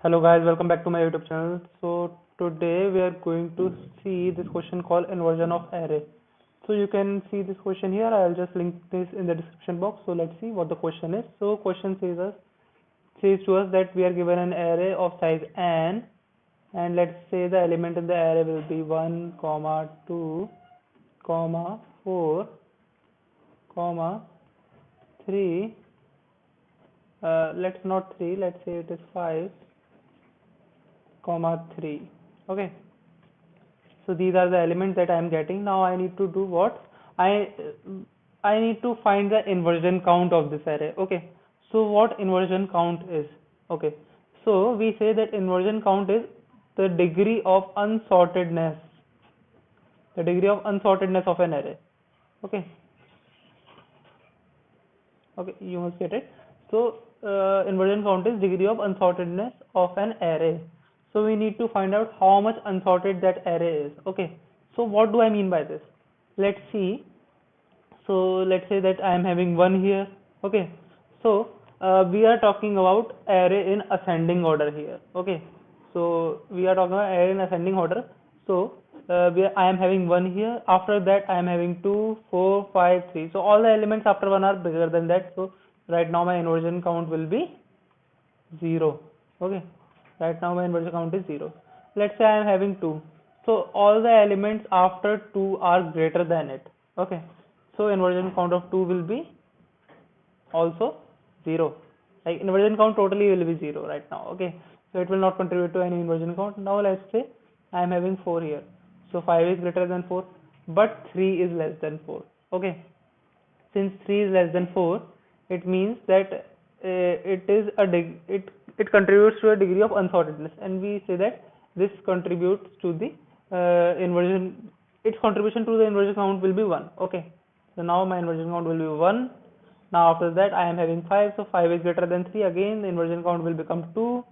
Hello guys, welcome back to my YouTube channel. So today we are going to see this question called inversion of array. So you can see this question here. I'll just link this in the description box. So let's see what the question is. So question says to us that we are given an array of size n, and let's say the element in the array will be 1, comma 2, comma 4, comma 3. Let's not 3. Let's say it is 5, comma 3. Okay. So these are the elements that I am getting. Now I need to do what? I I need to find the inversion count of this array. Okay. So what inversion count is? Okay. So we say that inversion count is the degree of unsortedness. The degree of unsortedness of an array. Okay. Okay, you must get it. So inversion count is degree of unsortedness of an array. So we need to find out how much unsorted that array is. Okay, so what do I mean by this? Let's see. So let's say that I am having 1 here. Okay, so we are talking about array in ascending order here. Okay, so we are talking about array in ascending order. So I am having 1 here. After that I am having 2, 4, 5, 3. So all the elements after 1 are bigger than that. So right now my inversion count will be 0. Okay, right now my inversion count is 0. Let's say I am having 2. So all the elements after 2 are greater than it. Okay, so inversion count of 2 will be also 0. Like inversion count totally will be 0 right now. Okay, so it will not contribute to any inversion count. Now let's say I am having 4 here. So 5 is greater than 4, but 3 is less than 4. Okay, since 3 is less than 4, it means that it contributes to a degree of unsortedness, and we say that this contributes to the inversion. Its contribution to the inversion count will be 1. Okay, so now my inversion count will be 1. Now after that I am having 5, so 5 is greater than 3. Again the inversion count will become 2,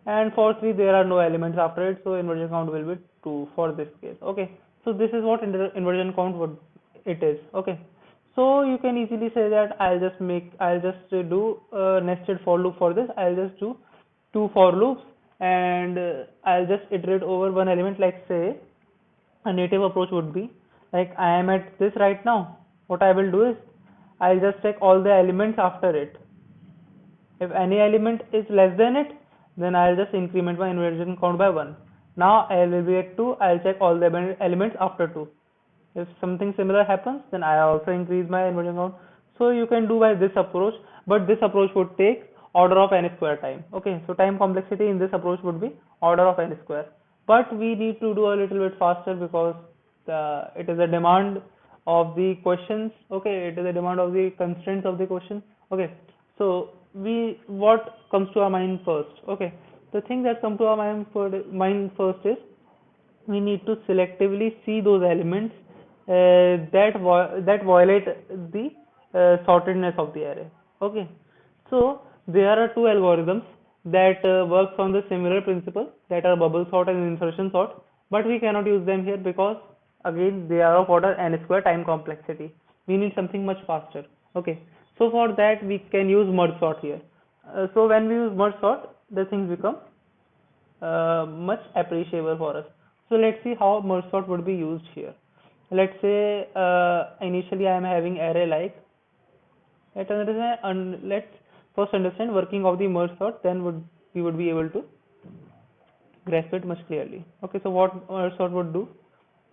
and for 3 there are no elements after it, so inversion count will be 2 for this case. Okay, so this is what inversion count would it is. Okay, so you can easily say that I'll just do a nested for loop for this. I'll just do 2 for loops, and I'll just iterate over one element. Like say a native approach would be like I am at this right now. What I will do is I'll just check all the elements after it. If any element is less than it, then I'll just increment my inversion count by 1. Now I will be at 2, I'll check all the elements after 2. If something similar happens, then I also increase my inversion count. So you can do by this approach, but this approach would take order of n square time. Okay, so time complexity in this approach would be order of n square. But we need to do a little bit faster because it is a demand of the questions. Okay, it is a demand of the constraints of the question. Okay, so what comes to our mind first? Okay, the thing that comes to our mind first is we need to selectively see those elements that violate the sortedness of the array. Okay, so there are two algorithms that works on the similar principle, that are bubble sort and insertion sort, but we cannot use them here because again they are of order n square time complexity. We need something much faster. Okay, so for that we can use merge sort here. So when we use merge sort, the things become much appreciable for us. So let's see how merge sort would be used here. Let's say initially I am having array like, let's first understand working of the merge sort, then we would be able to grasp it much clearly. Okay, so what merge sort would do?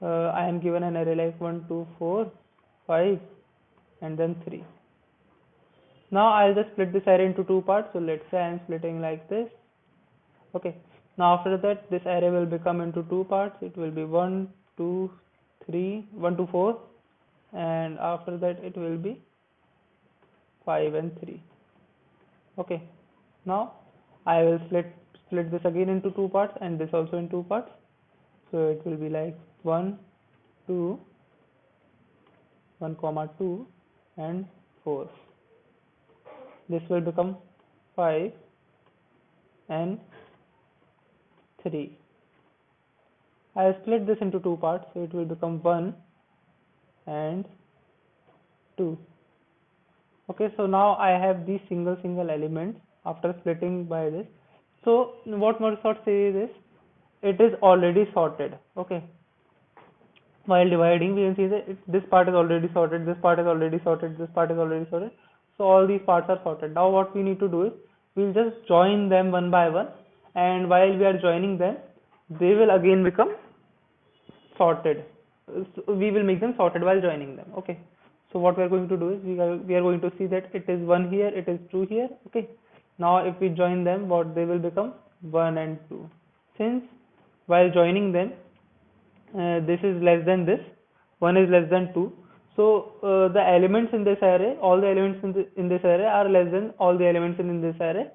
I am given an array like 1, 2, 4, 5, and then 3. Now I'll just split this array into two parts. So let's say I am splitting like this. Okay, now after that this array will become into two parts. It will be 1, 2, 3, 1 to 4, and after that it will be 5 and 3. Okay, now I will split this again into two parts and this also in two parts. So it will be like 1, 2, 1 comma 2 and 4. This will become 5 and 3. I split this into two parts, so it will become 1 and 2. Okay, so now I have these single elements after splitting by this. So what merge sort says is it is already sorted. Okay, while dividing we can see that this part is already sorted, this part is already sorted, this part is already sorted. So all these parts are sorted. Now what we need to do is we'll just join them one by one, and while we are joining them, they will again become sorted. So we will make them sorted while joining them. Okay, so what we are going to do is we are going to see that it is 1 here, it is 2 here. Okay, now if we join them, what they will become, 1 and 2. Since while joining them, this is less than this, 1 is less than 2, so the elements in this array, all the elements in this array are less than all the elements in this array,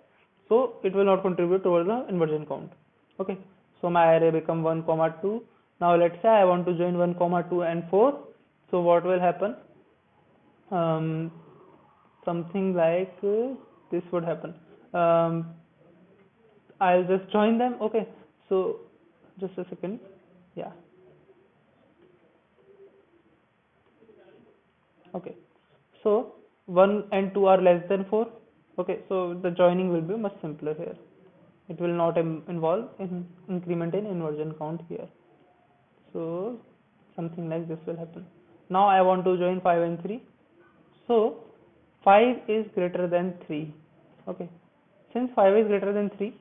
so it will not contribute towards the inversion count. Okay, so my array become 1 comma 2. Now let's say I want to join 1 comma 2 and 4. So what will happen, um, something like this would happen. I'll just join them. Okay, so just a second. Yeah. Okay, so 1 and 2 are less than 4. Okay, so the joining will be much simpler here. It will not involve in increment in inversion count here. So something like this will happen. Now I want to join 5 and 3. So 5 is greater than 3. Okay, since 5 is greater than 3,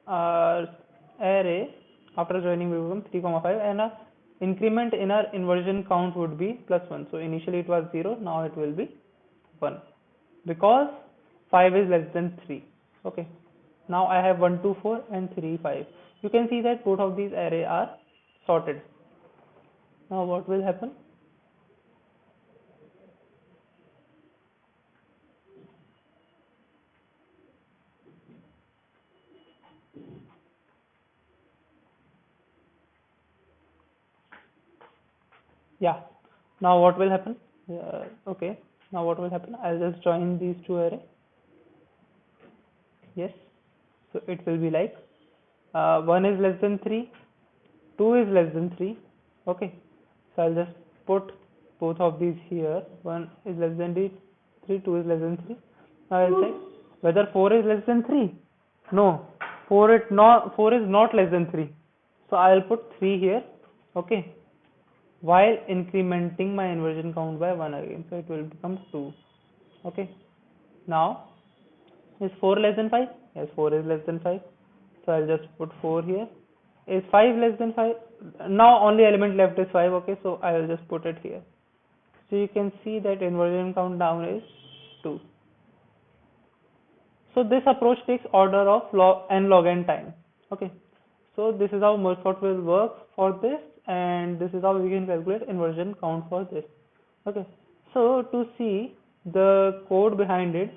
our array after joining will become 3 comma 5, and our increment in our inversion count would be +1. So initially it was 0, now it will be 1, because 5 is less than 3. Okay, now I have 1 2 4 and 3 5. You can see that both of these array are sorted. Now what will happen, yeah, now what will happen, okay, now what will happen, I'll just join these two array. Yes, so it will be like 1 is less than 3, 2 is less than 3. Okay, so I'll just put both of these here. 1 is less than 3, 2 is less than 3. Now I'll check whether 4 is less than 3. No, 4 is not less than 3. So I'll put 3 here. Okay, while incrementing my inversion count by 1 again, so it will become 2. Okay, now is 4 less than 5? Yes, 4 is less than 5. So I'll just put 4 here. Is 5 less than 5? Now only element left is 5. Okay, so I'll just put it here. So you can see that inversion count down is 2. So this approach takes order of log n time. Okay, so this is how merge sort will work for this, and this is how we can calculate inversion count for this. Okay, so to see the code behind it,